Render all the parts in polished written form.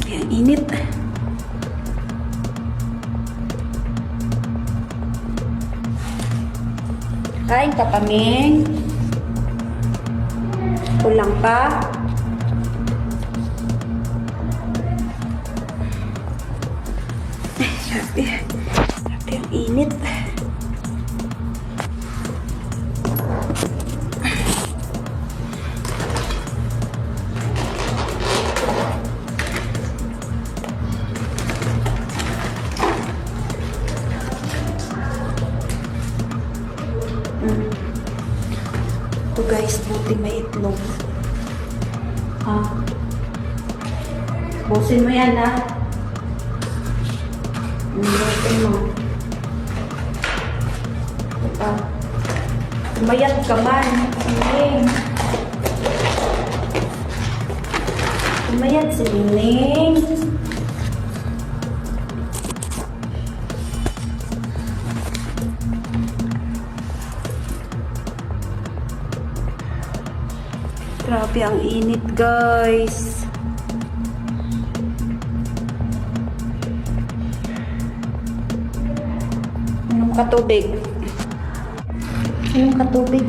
Grabe ang init. Kain ka pa, Ming? Kulang pa? Grabe. Grabe ang init. Ito guys, buti may itlog. Busin mo yan busin mo. Umayat ka man. Umayat si Ning. Grabe ang init, guys. Inom ka tubig. Inom ka tubig.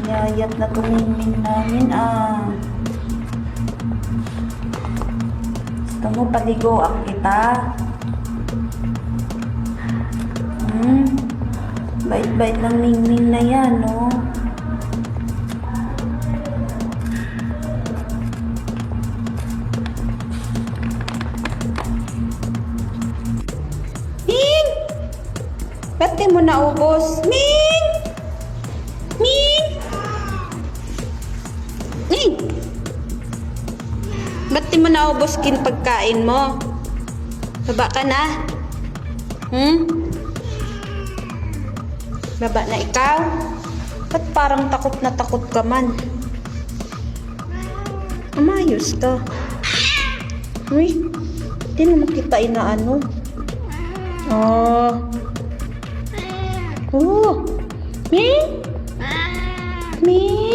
Yayat na tumingin namin, Gusto mo paligoan kita? Bait-bait ng Mingming na yan, no? Ming! Ba't di mo naubos? Ming! Ming! Ming! Ba't di mo naubos pagkain mo? Baba ka na? Baba na ikaw? Ba't parang takot na takot ka man? Umayos ka. Uy, di naman kita inaano. Ming? Ming?